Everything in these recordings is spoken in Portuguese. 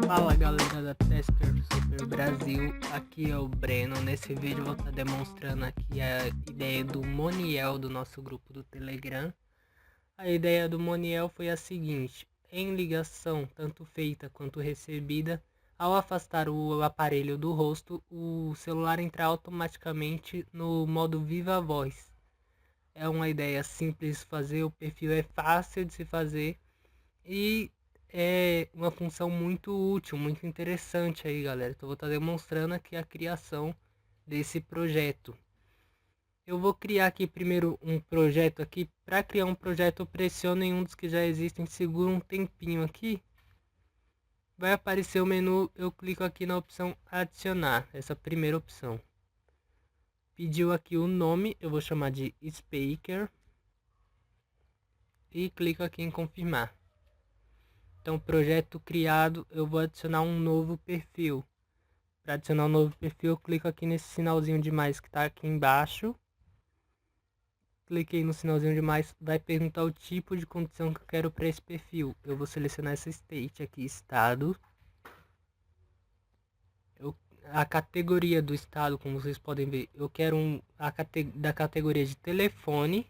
Fala galera da Tester Super Brasil, aqui é o Breno. Nesse vídeo eu vou estar demonstrando aqui a ideia do Moniel do nosso grupo do Telegram. A ideia do Moniel foi a seguinte: em ligação tanto feita quanto recebida, ao afastar o aparelho do rosto, o celular entra automaticamente no modo Viva Voz. É uma ideia simples de fazer, o perfil é fácil de se fazer e é uma função muito útil, muito interessante aí, galera. Então, eu vou estar demonstrando aqui a criação desse projeto. Eu vou criar aqui primeiro um projeto aqui. Para criar um projeto, eu pressiono em um dos que já existem, seguro um tempinho aqui. Vai aparecer o menu, eu clico aqui na opção adicionar, essa primeira opção. Pediu aqui o nome, eu vou chamar de Speaker. E clico aqui em confirmar. Então, projeto criado, eu vou adicionar um novo perfil. Para adicionar um novo perfil, eu clico aqui nesse sinalzinho de mais que está aqui embaixo. Cliquei no sinalzinho de mais, vai perguntar o tipo de condição que eu quero para esse perfil. Eu vou selecionar essa state aqui, estado. A categoria do estado, como vocês podem ver, eu quero da categoria de telefone.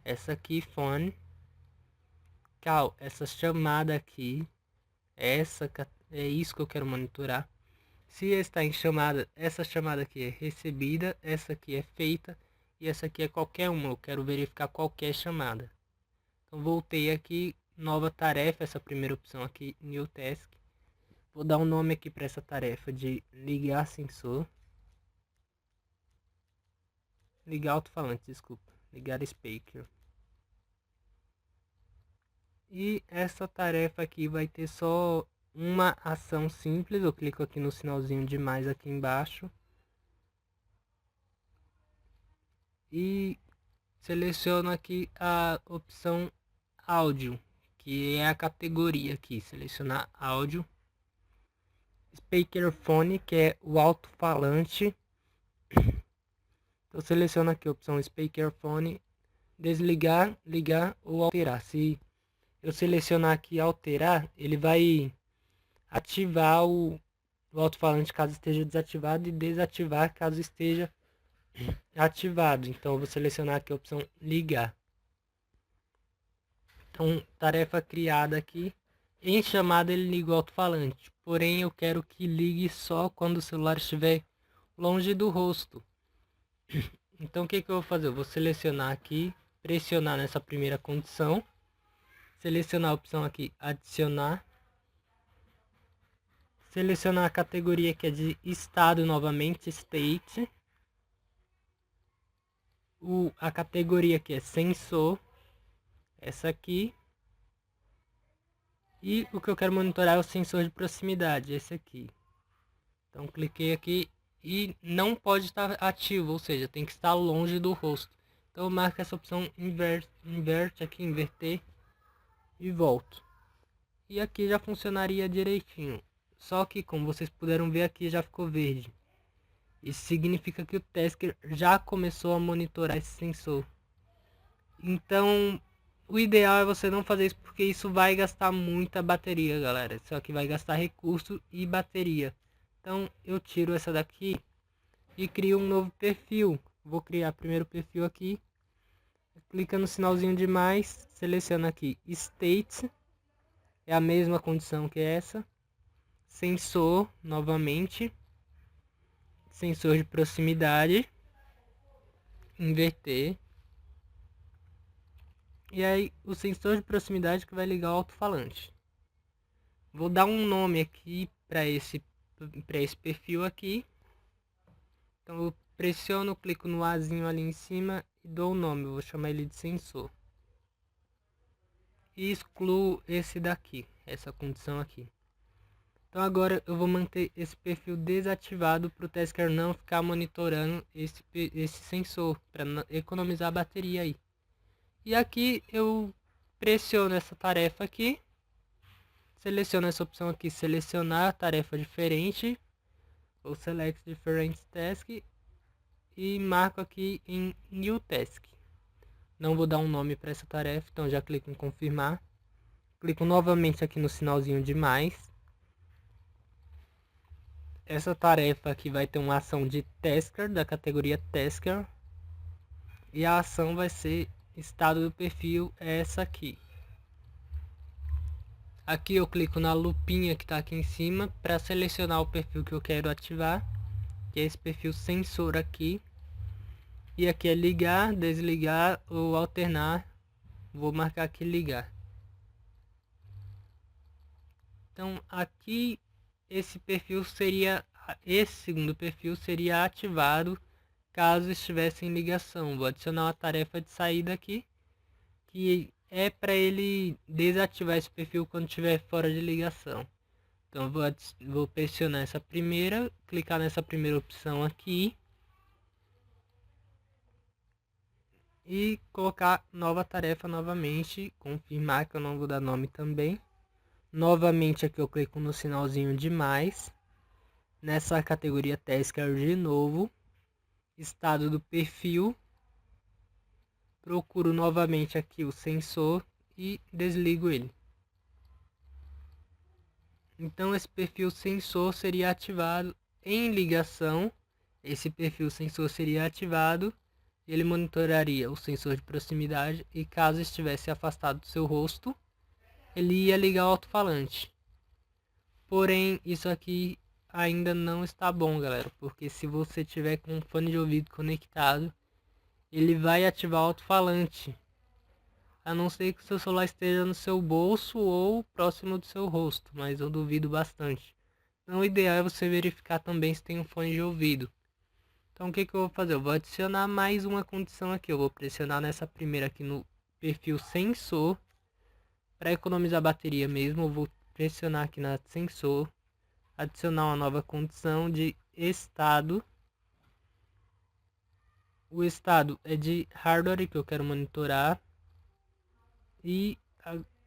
Essa aqui, phone. Cal, essa chamada aqui. É isso que eu quero monitorar. Se está em chamada, essa chamada aqui é recebida, essa aqui é feita e essa aqui é qualquer uma. Eu quero verificar qualquer chamada. Então voltei aqui, nova tarefa, essa primeira opção aqui, New Task. Vou dar um nome aqui para essa tarefa de ligar sensor. Ligar alto-falante, desculpa. Ligar speaker. E essa tarefa aqui vai ter só uma ação simples. Eu clico aqui no sinalzinho de mais aqui embaixo. E seleciono aqui a opção áudio, que é a categoria aqui. Selecionar áudio. Speakerphone, que é o alto-falante. Então seleciono aqui a opção Speakerphone. Desligar, ligar ou alterar. Se eu selecionar aqui alterar, ele vai ativar o alto-falante caso esteja desativado e desativar caso esteja ativado. Então eu vou selecionar aqui a opção ligar. Então, tarefa criada aqui. Em chamada ele liga o alto-falante, porém eu quero que ligue só quando o celular estiver longe do rosto. Então o que eu vou fazer? Eu vou selecionar aqui, pressionar nessa primeira condição, selecionar a opção aqui adicionar, selecionar a categoria que é de estado novamente, state, a categoria que é sensor, essa aqui. E o que eu quero monitorar é o sensor de proximidade, esse aqui. Então cliquei aqui e não pode estar ativo, ou seja, tem que estar longe do rosto. Então eu marco essa opção inverte aqui, inverter e volto. E aqui já funcionaria direitinho. Só que como vocês puderam ver aqui já ficou verde. Isso significa que o Tasker já começou a monitorar esse sensor. Então o ideal é você não fazer isso porque isso vai gastar muita bateria, galera. Só que vai gastar recurso e bateria. Então eu tiro essa daqui e crio um novo perfil. Vou criar primeiro perfil aqui. Clica no sinalzinho de mais, seleciona aqui State. É a mesma condição que essa. Sensor, novamente. Sensor de proximidade. Inverter. E aí o sensor de proximidade que vai ligar o alto-falante. Vou dar um nome aqui para esse perfil aqui. Então eu pressiono, clico no Azinho ali em cima e dou o nome. Eu vou chamar ele de sensor. E excluo esse daqui, essa condição aqui. Então agora eu vou manter esse perfil desativado para o Tasker não ficar monitorando esse sensor, para economizar a bateria aí. E aqui eu pressiono essa tarefa aqui, seleciono essa opção aqui, selecionar tarefa diferente, ou select different task, e marco aqui em new task. Não vou dar um nome para essa tarefa, então já clico em confirmar. Clico novamente aqui no sinalzinho de mais. essa tarefa aqui vai ter uma ação de Tasker, da categoria Tasker. E a ação vai ser estado do perfil, é essa aqui. Aqui eu clico na lupinha que está aqui em cima para selecionar o perfil que eu quero ativar, que é esse perfil sensor aqui. E aqui é ligar, desligar ou alternar. Vou marcar aqui ligar. Então aqui esse segundo perfil seria ativado caso estivesse em ligação. Vou adicionar uma tarefa de saída aqui, que é para ele desativar esse perfil quando estiver fora de ligação. Então vou pressionar essa primeira, clicar nessa primeira opção aqui e colocar nova tarefa novamente, confirmar que eu não vou dar nome também. Novamente aqui eu clico no sinalzinho de mais, nessa categoria Tasker de novo, estado do perfil, procuro novamente aqui o sensor e desligo ele. Então esse perfil sensor seria ativado em ligação, esse perfil sensor seria ativado, ele monitoraria o sensor de proximidade e caso estivesse afastado do seu rosto, ele ia ligar o alto-falante. Porém, isso aqui ainda não está bom, galera, porque se você tiver com um fone de ouvido conectado, ele vai ativar o alto-falante, a não ser que o seu celular esteja no seu bolso ou próximo do seu rosto, mas eu duvido bastante. Então o ideal é você verificar também se tem um fone de ouvido. Então o que eu vou fazer? Eu vou adicionar mais uma condição aqui. Eu vou pressionar nessa primeira aqui no perfil sensor. Para economizar bateria mesmo, eu vou pressionar aqui na sensor. Adicionar uma nova condição de estado. O estado é de hardware que eu quero monitorar. E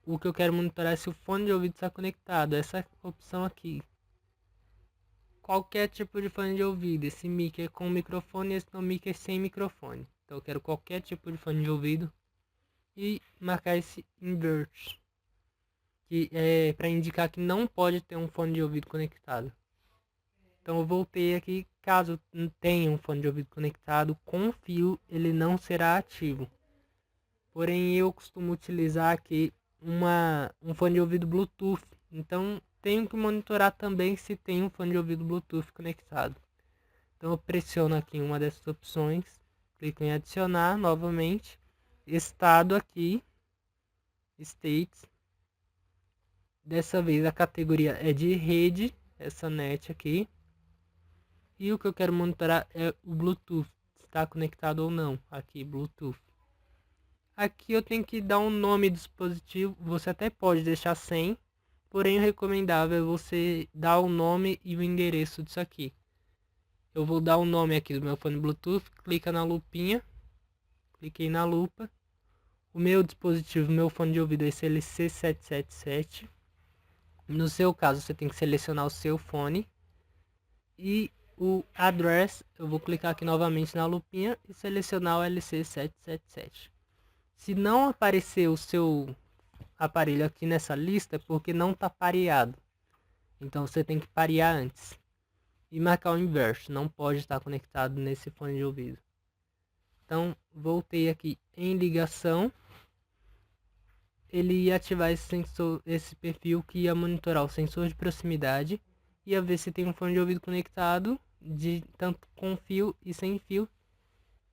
o que eu quero monitorar é se o fone de ouvido está conectado. Essa opção aqui. Qualquer tipo de fone de ouvido. Esse mic é com microfone e esse mic é sem microfone. Então eu quero qualquer tipo de fone de ouvido. E marcar esse invert, que é para indicar que não pode ter um fone de ouvido conectado. Então eu voltei aqui, caso tenha um fone de ouvido conectado com fio, ele não será ativo. Porém eu costumo utilizar aqui um fone de ouvido Bluetooth, então tenho que monitorar também se tem um fone de ouvido Bluetooth conectado. Então eu pressiono aqui uma dessas opções, clico em adicionar novamente, estado aqui, states. Dessa vez a categoria é de rede, essa net aqui. E o que eu quero monitorar é o Bluetooth, se está conectado ou não. Aqui, Bluetooth. Aqui eu tenho que dar um nome do dispositivo, você até pode deixar sem, porém o recomendável é você dar o nome e o endereço disso aqui. Eu vou dar o nome aqui do meu fone Bluetooth, clica na lupinha, cliquei na lupa. O meu dispositivo, meu fone de ouvido é esse LC777. No seu caso, você tem que selecionar o seu fone. E o address, eu vou clicar aqui novamente na lupinha e selecionar o LC777. Se não aparecer o seu aparelho aqui nessa lista, é porque não está pareado. Então você tem que parear antes. E marcar o invert, não pode estar conectado nesse fone de ouvido. Então, voltei aqui em ligação. Ele ia ativar esse sensor, esse perfil que ia monitorar o sensor de proximidade, ia ver se tem um fone de ouvido conectado, de tanto com fio e sem fio.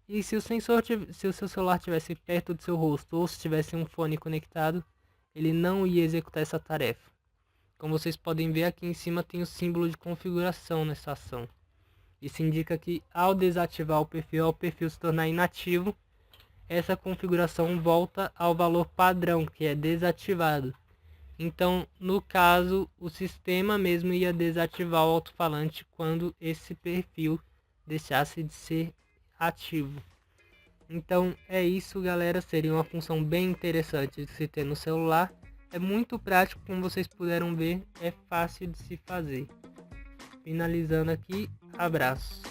E se o seu celular estivesse perto do seu rosto ou se tivesse um fone conectado, ele não ia executar essa tarefa. Como vocês podem ver, aqui em cima tem o símbolo de configuração nessa ação. Isso indica que ao desativar o perfil se tornar inativo, essa configuração volta ao valor padrão, que é desativado. Então, no caso, o sistema mesmo ia desativar o alto-falante quando esse perfil deixasse de ser ativo. Então é isso, galera, seria uma função bem interessante de se ter no celular. É muito prático, como vocês puderam ver, é fácil de se fazer. Finalizando aqui, abraço.